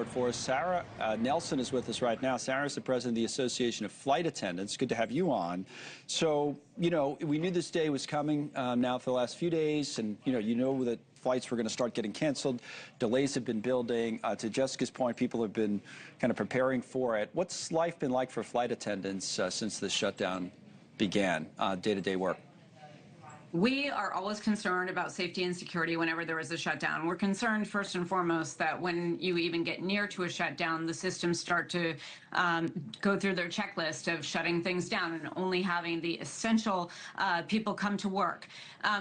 report for us. Sarah Nelson is with us right now. Sarah is the president of the Association of Flight Attendants. Good to have you on. So, we knew this day was coming now for the last few days, and, you know that flights were going to start getting canceled. Delays have been building. To Jessica's point, people have been kind of preparing for it. What's life been like for flight attendants since the shutdown began, day-to-day work? We are always concerned about safety and security whenever there is a shutdown. We're concerned first and foremost that when you even get near to a shutdown, the systems start to go through their checklist of shutting things down and only having the essential people come to work.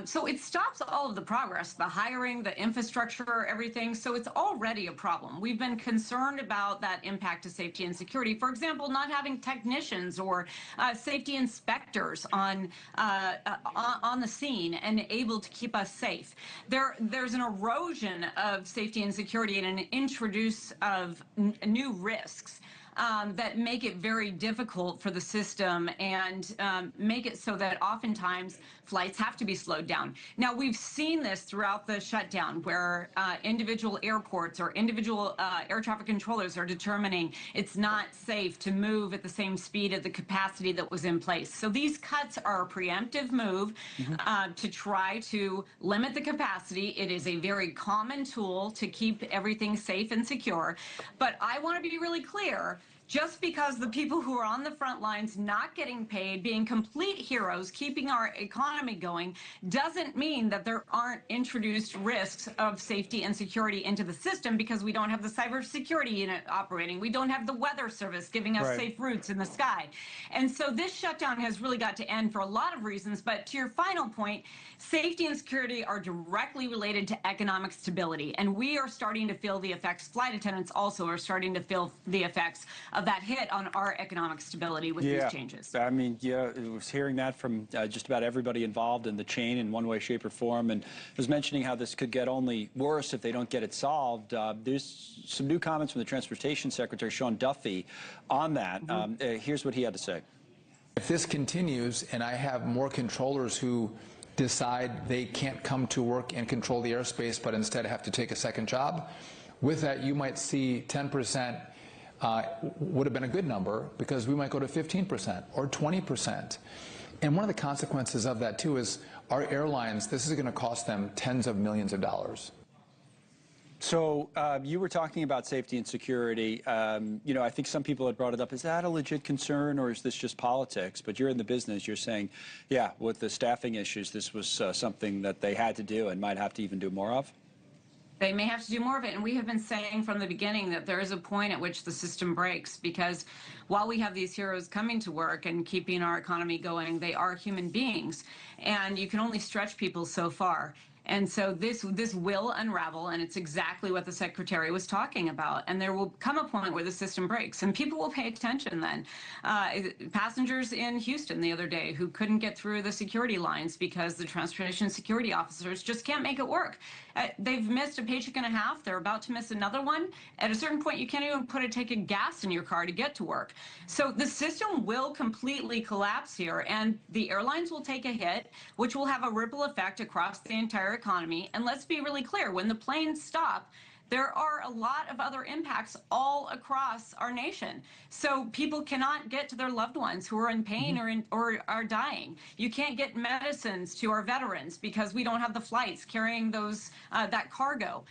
So it stops all of the progress, the hiring, the infrastructure, everything. So it's already a problem. We've been concerned about that impact to safety and security. For example, not having technicians or safety inspectors on the scene and able to keep us safe. There's an erosion of safety and security and an introduce of new risks that make it very difficult for the system and make it so that oftentimes flights have to be slowed down. Now, we've seen this throughout the shutdown where individual airports or individual air traffic controllers are determining it's not safe to move at the same speed at the capacity that was in place. So these cuts are a preemptive move to try to limit the capacity. It is a very common tool to keep everything safe and secure. But I want to be really clear. Just because the people who are on the front lines not getting paid, being complete heroes, keeping our economy going, doesn't mean that there aren't introduced risks of safety and security into the system because we don't have the cybersecurity unit operating. We don't have the weather service giving us safe routes in the sky. And so this shutdown has really got to end for a lot of reasons. But to your final point, safety and security are directly related to economic stability. And we are starting to feel the effects. Flight attendants also are starting to feel the effects of that hit on our economic stability with these changes. I mean, I was hearing that from just about everybody involved in the chain in one way, shape, or form, and was mentioning how this could get only worse if they don't get it solved. There's some new comments from the Transportation Secretary, Sean Duffy, on that. Here's what he had to say. If this continues and I have more controllers who decide they can't come to work and control the airspace but instead have to take a second job, with that you might see 10% would have been a good number because we might go to 15% or 20%. And one of the consequences of that, too, is our airlines, this is going to cost them tens of millions of dollars. So you were talking about safety and security. I think some people had brought it up. Is that a legit concern or is this just politics? But you're in the business. You're saying, yeah, with the staffing issues, this was something that they had to do and might have to even do more of? They may have to do more of it, and we have been saying from the beginning that there is a point at which the system breaks because while we have these heroes coming to work and keeping our economy going, they are human beings, and you can only stretch people so far. And so this will unravel, and it's exactly what the Secretary was talking about. And there will come a point where the system breaks, and people will pay attention then. Passengers in Houston the other day who couldn't get through the security lines because the transportation security officers just can't make it work. They've missed a paycheck and a half. They're about to miss another one. At a certain point, you can't even put a tank of gas in your car to get to work. So the system will completely collapse here, and the airlines will take a hit, which will have a ripple effect across the entire economy. And let's be really clear, when the planes stop, there are a lot of other impacts all across our nation. So people cannot get to their loved ones who are in pain or are dying. You can't get medicines to our veterans because we don't have the flights carrying those that cargo.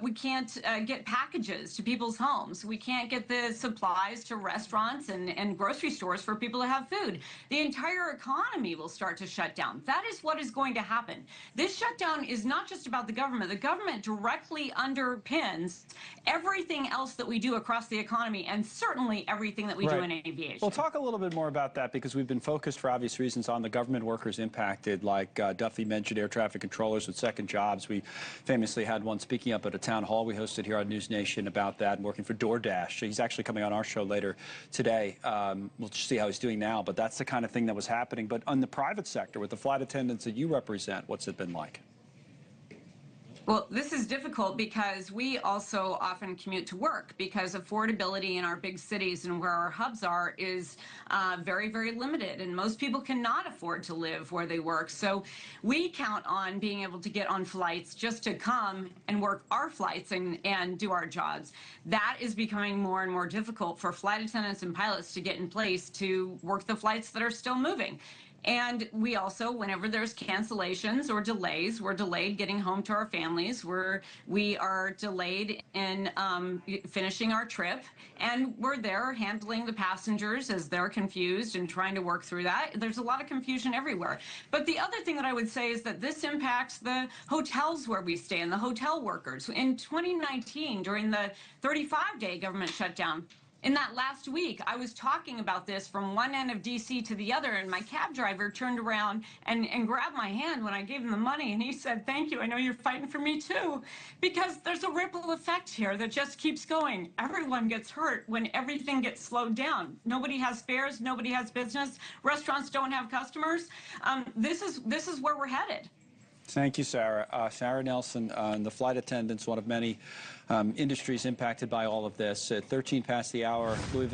We can't get packages to people's homes. We can't get the supplies to restaurants and grocery stores for people to have food. The entire economy will start to shut down. That is what is going to happen. This shutdown is not just about the government. The government directly underpins everything else that we do across the economy, and certainly everything that we do in aviation. Well, talk a little bit more about that, because we've been focused for obvious reasons on the government workers impacted, like Duffy mentioned, air traffic controllers with second jobs. We famously had one speaking up at a town hall we hosted here on NewsNation about that, and working for DoorDash. He's actually coming on our show later today. We'll just see how he's doing now, but that's the kind of thing that was happening. But on the private sector, with the flight attendants that you represent, what's it been like? Well, this is difficult because we also often commute to work because affordability in our big cities and where our hubs are is very, very limited. And most people cannot afford to live where they work. So we count on being able to get on flights just to come and work our flights and do our jobs. That is becoming more and more difficult for flight attendants and pilots to get in place to work the flights that are still moving. And we also, whenever there's cancellations or delays, we're delayed getting home to our families. We are delayed in finishing our trip, and we're there handling the passengers as they're confused and trying to work through that. There's a lot of confusion everywhere. But the other thing that I would say is that this impacts the hotels where we stay and the hotel workers. In 2019, during the 35-day government shutdown, in that last week, I was talking about this from one end of DC to the other, and my cab driver turned around and grabbed my hand when I gave him the money, and he said, "Thank you, I know you're fighting for me too." Because there's a ripple effect here that just keeps going. Everyone gets hurt when everything gets slowed down. Nobody has fares, nobody has business, restaurants don't have customers. This is where we're headed. Thank you, Sarah. Sarah Nelson, the flight attendants, one of many industries impacted by all of this. At 13 past the hour, Louisville.